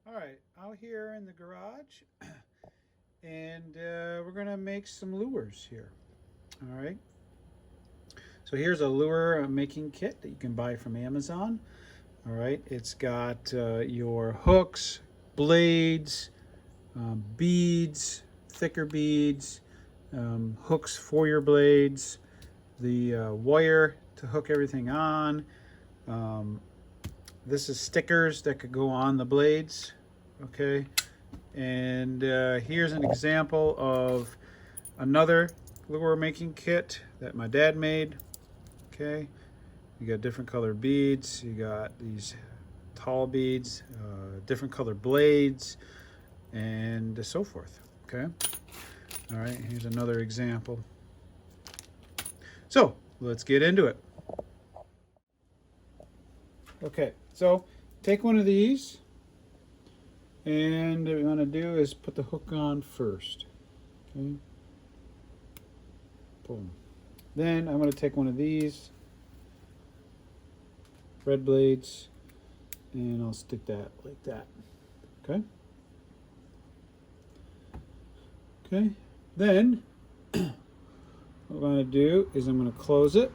All right, out here in the garage, and we're gonna make some lures here. All right, so here's a lure making kit that you can buy from Amazon. All right, it's got your hooks, blades, beads, thicker beads, hooks for your blades, the wire to hook everything on. Um, this is stickers that could go on the blades. Okay, and here's an example of another lure making kit that my dad made. Okay, you got different colored beads, you got these tall beads, different colored blades, and so forth. Okay, all right, here's another example. So let's get into it. Okay, so take one of these, and what you want to do is put the hook on first. Okay, boom. Then I'm going to take one of these red blades, and I'll stick that like that. Okay. Okay. Then what I'm going to do is I'm going to close it,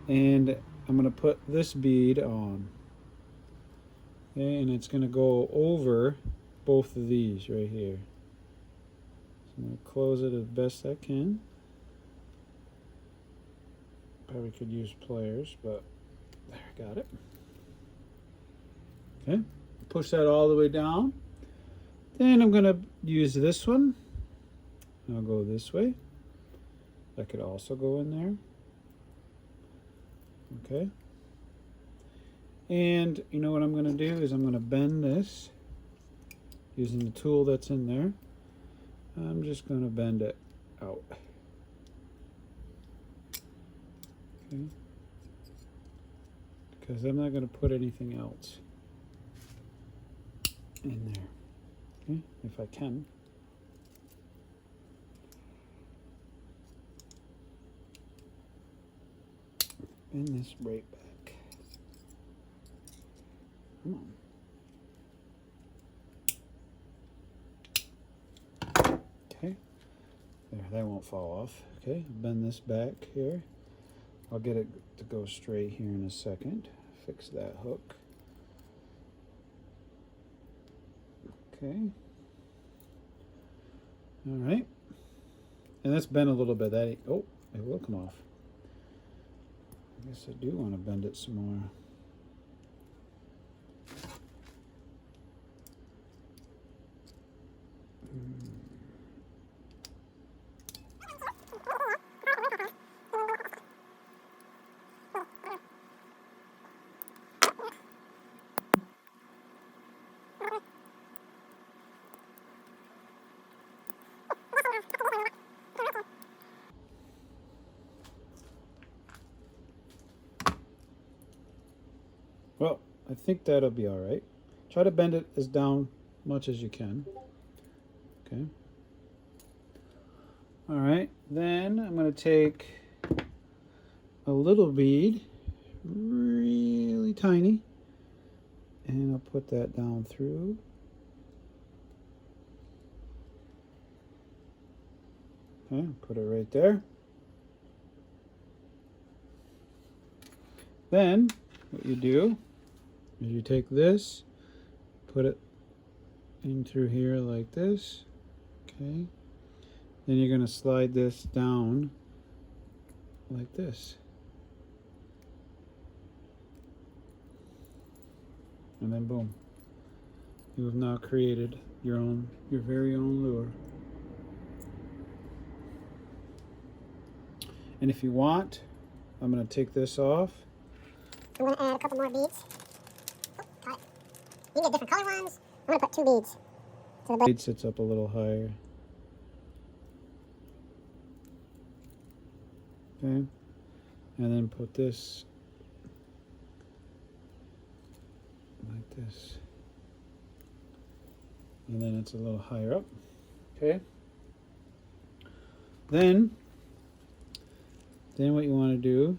and I'm going to put this bead on. Okay, and it's going to go over both of these right here. So I'm going to close it as best I can. Probably could use pliers, but there, got it. Okay, push that all the way down. Then I'm going to use this one. I'll go this way. That could also go in there. Okay. And you know what I'm going to do is I'm going to bend this using the tool that's in there. I'm just going to bend it out. Okay. Because I'm not going to put anything else in there. Okay, if I can. Bend this right back. Come on. Okay. There, that won't fall off. Okay, bend this back here. I'll get it to go straight here in a second. Fix that hook. Okay. All right. And that's bent a little bit. That oh, it will come off. I guess I do want to bend it some more. Well, I think that'll be all right. Try to bend it as down much as you can. Okay. All right. Then I'm going to take a little bead, really tiny, and I'll put that down through. Okay, put it right there. Then what you do is you take this, put it in through here like this. Okay. Then you're going to slide this down like this. And then boom. You have now created your very own lure. And if you want, I'm going to take this off. I'm going to add a couple more beads. Oh, got it. You can get different color ones. I'm going to put 2 beads. So the blade sits up a little higher. Okay. And then put this like this. And then it's a little higher up. Okay. Then what you want to do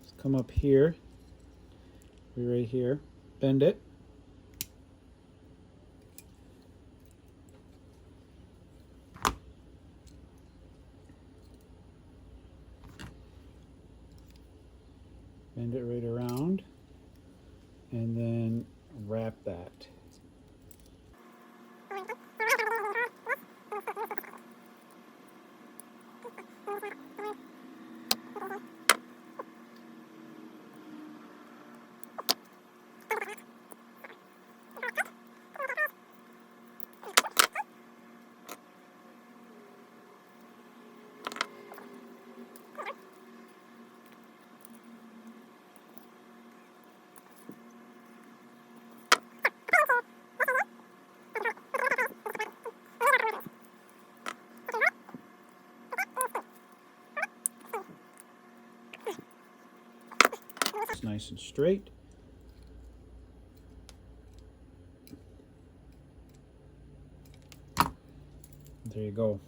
is come up here, right here, bend it, bend it right around, and then wrap that. It's nice and straight. There you go.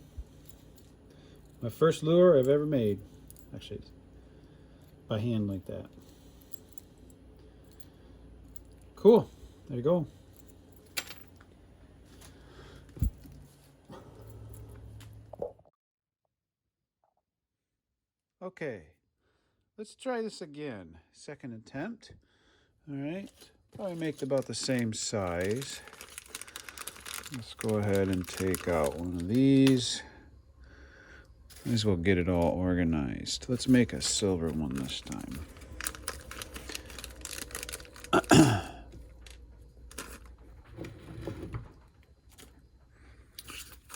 My first lure I've ever made. Actually, by hand like that. Cool. There you go. Okay. Let's try this again. Second attempt. All right. Probably make about the same size. Let's go ahead and take out one of these. Might as well get it all organized. Let's make a silver one this time.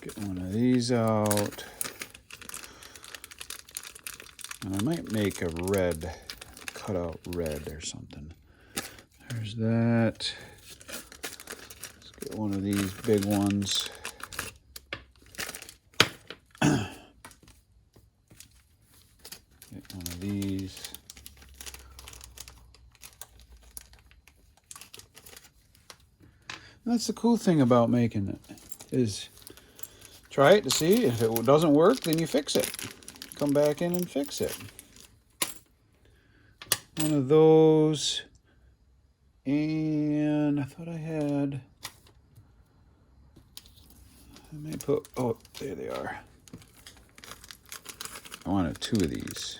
Get one of these out. And I might make a red, cut out red or something. There's that. Let's get one of these big ones. Get one of these. And that's the cool thing about making it, is try it to see. If it doesn't work, then you fix it. Come back in and fix it. One of those. And I thought I had, I may put, oh, there they are. I wanted two of these.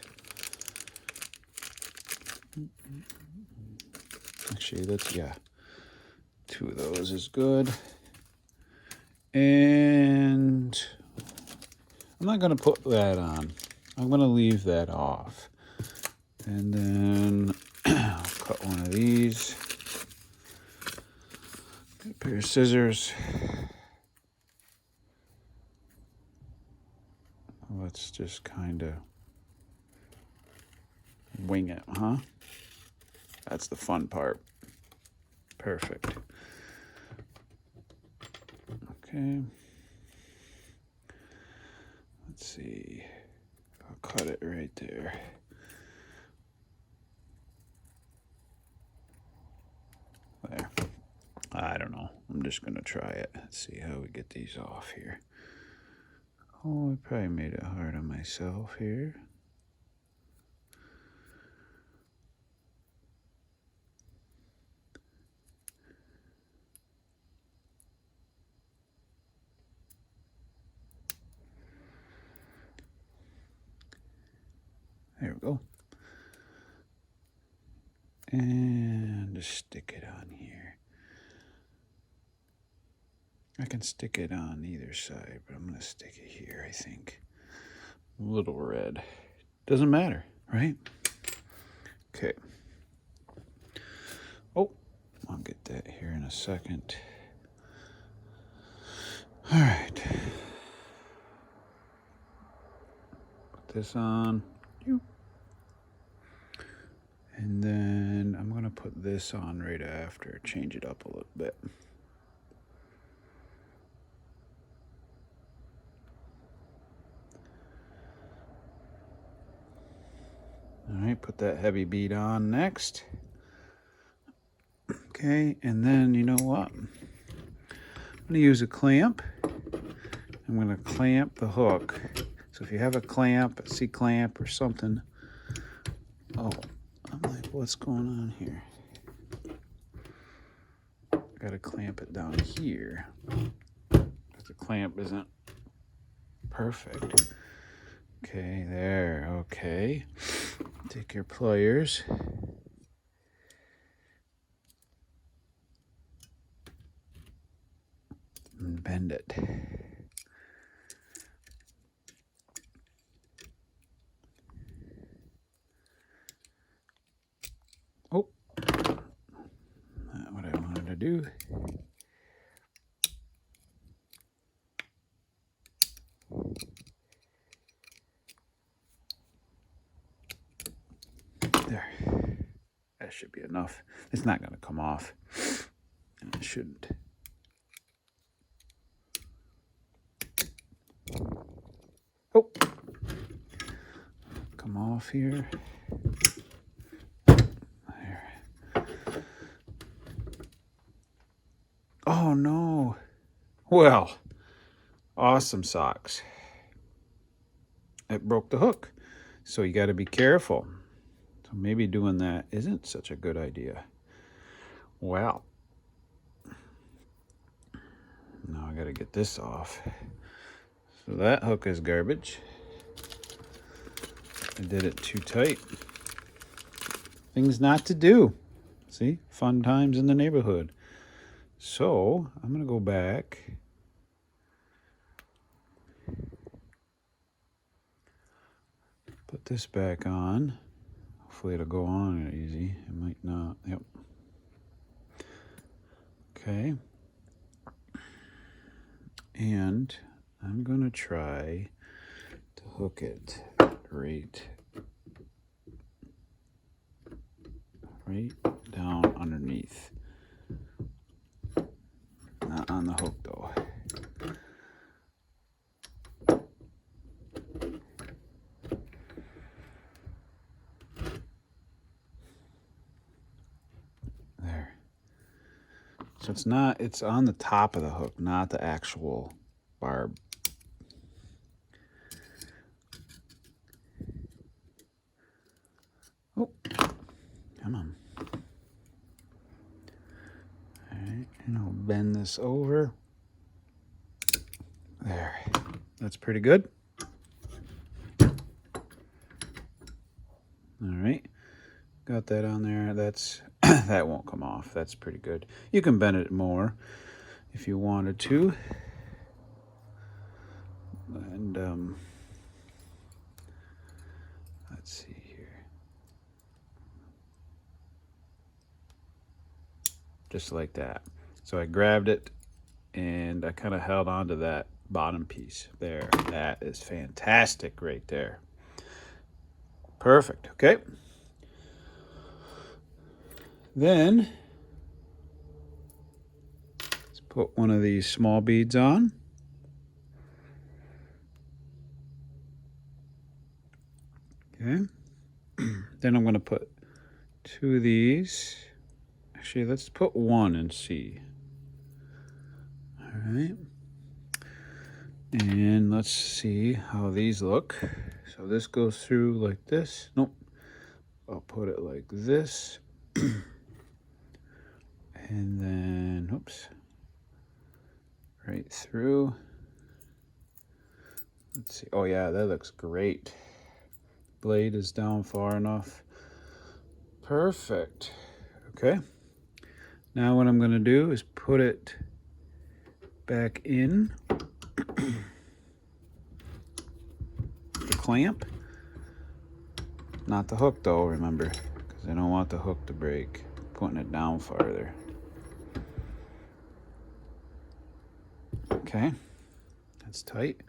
Actually, let's, yeah, two of those is good. And I'm not going to put that on. I'm going to leave that off. And then I'll cut one of these. Get a pair of scissors. Let's just kind of wing it, huh? That's the fun part. Perfect. Okay. Let's see. I'll cut it right there. There. I don't know. I'm just going to try it. Let's see how we get these off here. Oh, I probably made it hard on myself here. There we go. And just stick it on here. I can stick it on either side, but I'm going to stick it here, I think. A little red. Doesn't matter, right? Okay. Oh, I'll get that here in a second. All right. Put this on. And then I'm going to put this on right after. Change it up a little bit. All right, put that heavy bead on next. Okay, and then you know what? I'm going to use a clamp. I'm going to clamp the hook. So if you have a clamp, a C-clamp or something. Oh, I'm like, what's going on here? Got to clamp it down here. The clamp isn't perfect. Okay, there, okay. Take your pliers. and bend it. Oh, not what I wanted to do. There. That should be enough. It's not going to come off. It shouldn't. Oh, come off here. There. Oh no. Well, awesome socks. It broke the hook. So you got to be careful. So maybe doing that isn't such a good idea. Well, now I got to get this off. So that hook is garbage. I did it too tight. Things not to do. See? Fun times in the neighborhood. So I'm going to go back. Put this back on. Hopefully it'll go on easy. It might not. Yep. Okay. And I'm going to try to hook it right down underneath. Not on the hook though. There. So it's on the top of the hook, not the actual barb. Oh, come on. All right, and I'll bend this over. There, that's pretty good. All right, got that on there. That's that won't come off. That's pretty good. You can bend it more if you wanted to. And let's see here. Just like that. So I grabbed it and I kind of held on to that bottom piece there. That is fantastic right there. Perfect. Okay. Then let's put one of these small beads on. Okay. Then I'm going to put two of these. Actually, let's put one and see. All right. And let's see how these look. So this goes through like this. Nope. I'll put it like this. And then, oops, right through. Let's see. Oh yeah, that looks great. Blade is down far enough. Perfect. Okay. Now what I'm going to do is put it back in the clamp. Not the hook though, remember, because I don't want the hook to break. Putting it down farther. Okay, that's tight.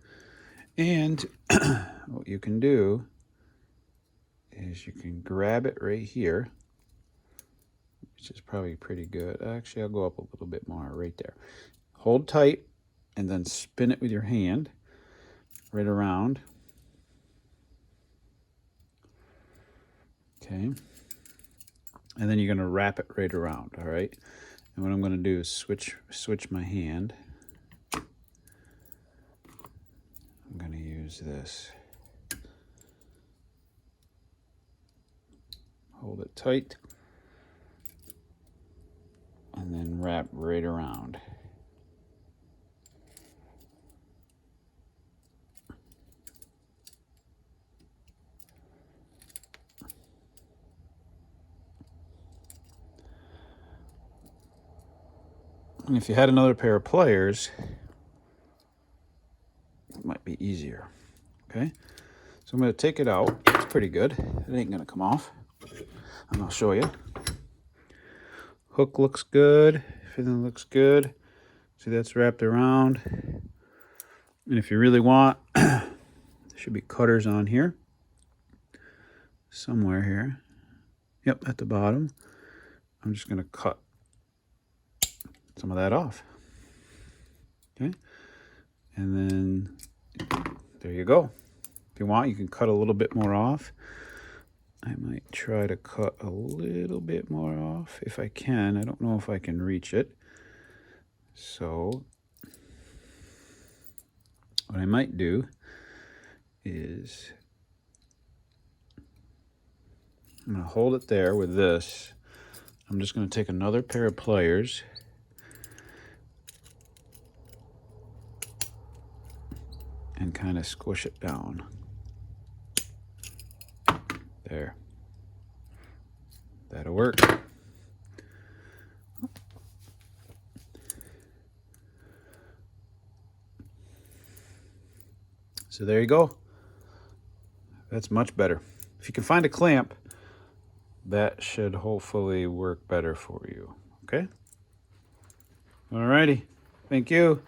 And what you can do is you can grab it right here, which is probably pretty good. Actually, I'll go up a little bit more right there. Hold tight and then spin it with your hand right around. Okay. And then you're going to wrap it right around, all right? And what I'm going to do is switch my hand. I'm going to use this. Hold it tight. And then wrap right around. And if you had another pair of pliers, easier. Okay, so I'm going to take it out. It's pretty good. It ain't going to come off. And I'll show you. Hook looks good. Everything looks good. See, that's wrapped around. And if you really want, there should be cutters on here. Somewhere here. Yep, at the bottom. I'm just going to cut some of that off. Okay. And then there you go. If you want, you can cut a little bit more off. I might try to cut a little bit more off if I can. I don't know if I can reach it. So what I might do is I'm going to hold it there with this. I'm just going to take another pair of pliers and kind of squish it down. There. That'll work. So there you go. That's much better. If you can find a clamp, that should hopefully work better for you. Okay? Alrighty. Thank you.